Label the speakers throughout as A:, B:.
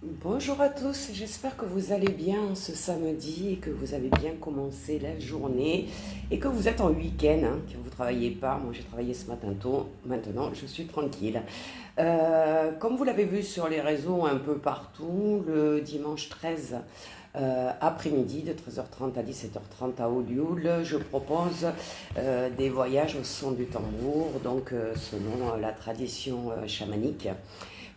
A: Bonjour à tous, j'espère que vous allez bien ce samedi et que vous avez bien commencé la journée et que vous êtes en week-end, que vous ne travaillez pas. Moi j'ai travaillé ce matin tôt, maintenant je suis tranquille. Comme vous l'avez vu sur les réseaux un peu partout, le dimanche 13 après-midi de 13h30 à 17h30 à Olioul, je propose des voyages au son du tambour, donc selon la tradition chamanique,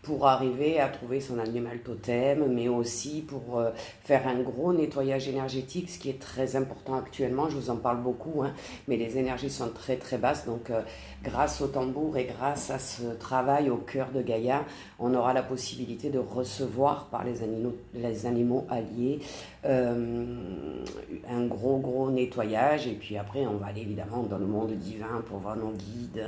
A: pour arriver à trouver son animal totem, mais aussi pour faire un gros nettoyage énergétique, ce qui est très important actuellement. Je vous en parle beaucoup, mais les énergies sont très très basses. Donc grâce au tambour et grâce à ce travail au cœur de Gaïa, on aura la possibilité de recevoir par les animaux alliés un gros nettoyage. Et puis après, on va aller évidemment dans le monde divin pour voir nos guides,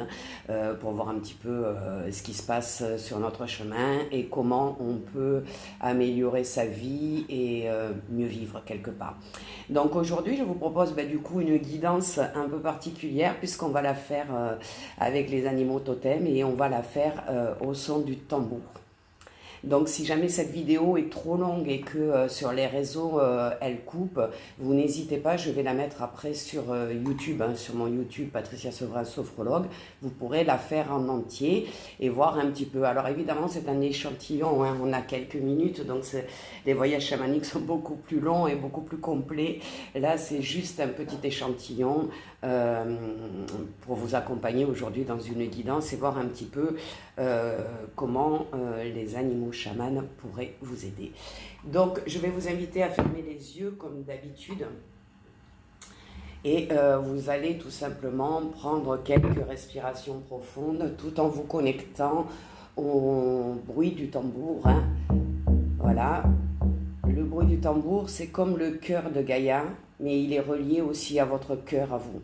A: pour voir un petit peu ce qui se passe sur notre chemin et comment on peut améliorer sa vie et mieux vivre quelque part. Donc aujourd'hui, je vous propose du coup une guidance un peu particulière puisqu'on va la faire avec les animaux totems et on va la faire au son du tambour. Donc si jamais cette vidéo est trop longue et que sur les réseaux elle coupe, vous n'hésitez pas, je vais la mettre après sur YouTube, sur mon YouTube Patricia Sevrin Sophrologue. Vous pourrez la faire en entier et voir un petit peu. Alors évidemment c'est un échantillon, on a quelques minutes, donc les voyages chamaniques sont beaucoup plus longs et beaucoup plus complets. Là c'est juste un petit échantillon pour vous accompagner aujourd'hui dans une guidance et voir un petit peu comment les animaux chamans pourraient vous aider. Donc je vais vous inviter à fermer les yeux comme d'habitude et vous allez tout simplement prendre quelques respirations profondes tout en vous connectant au bruit du tambour. Voilà, le bruit du tambour c'est comme le cœur de Gaïa, mais il est relié aussi à votre cœur à vous.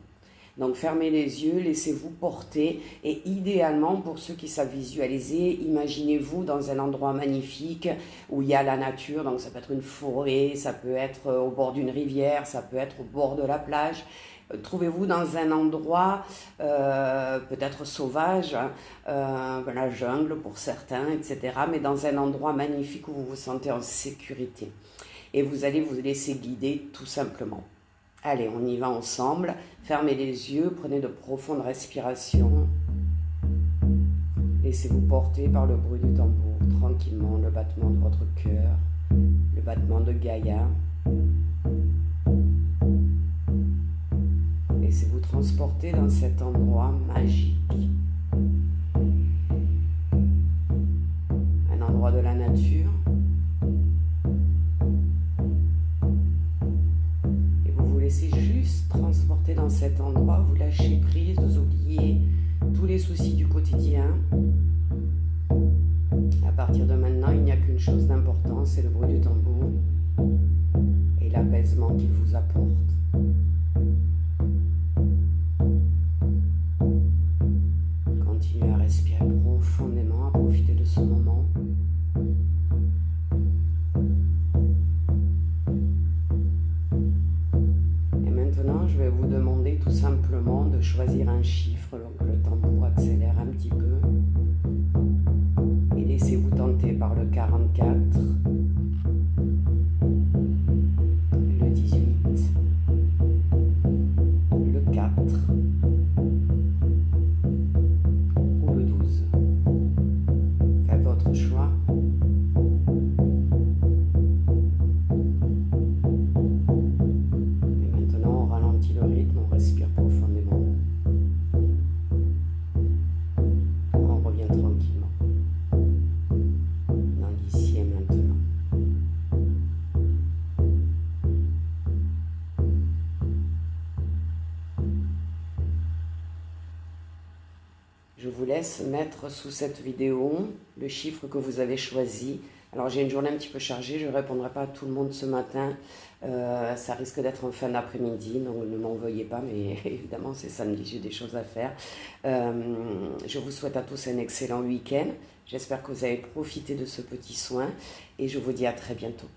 A: Donc fermez les yeux, laissez-vous porter et idéalement pour ceux qui savent visualiser, imaginez-vous dans un endroit magnifique où il y a la nature, donc ça peut être une forêt, ça peut être au bord d'une rivière, ça peut être au bord de la plage. Trouvez-vous dans un endroit peut-être sauvage, la jungle pour certains, etc. Mais dans un endroit magnifique où vous vous sentez en sécurité. Et vous allez vous laisser guider tout simplement. Allez, on y va ensemble. Fermez les yeux, prenez de profondes respirations. Laissez-vous porter par le bruit du tambour, tranquillement, le battement de votre cœur, le battement de Gaïa. Laissez-vous transporter dans cet endroit magique. Un endroit de la nature. Laissez juste transporter dans cet endroit, vous lâchez prise, vous oubliez tous les soucis du quotidien. À partir de maintenant, il n'y a qu'une chose d'important, c'est le bruit du tambour et l'apaisement qu'il vous apporte. Continuez à respirer profondément, à profiter de ce moment. Je vais vous demander tout simplement de choisir un chiffre, donc le tambour accélère un petit peu et laissez-vous tenter par le 44, le 18, le 4 ou le 12. Faites votre choix. Le rythme, on respire profondément. On revient tranquillement dans l'ici et maintenant. Je vous laisse mettre sous cette vidéo le chiffre que vous avez choisi. Alors j'ai une journée un petit peu chargée, je ne répondrai pas à tout le monde ce matin, ça risque d'être en fin d'après-midi, donc ne m'en veuillez pas, mais évidemment c'est samedi, j'ai des choses à faire. Je vous souhaite à tous un excellent week-end, j'espère que vous avez profité de ce petit soin et je vous dis à très bientôt.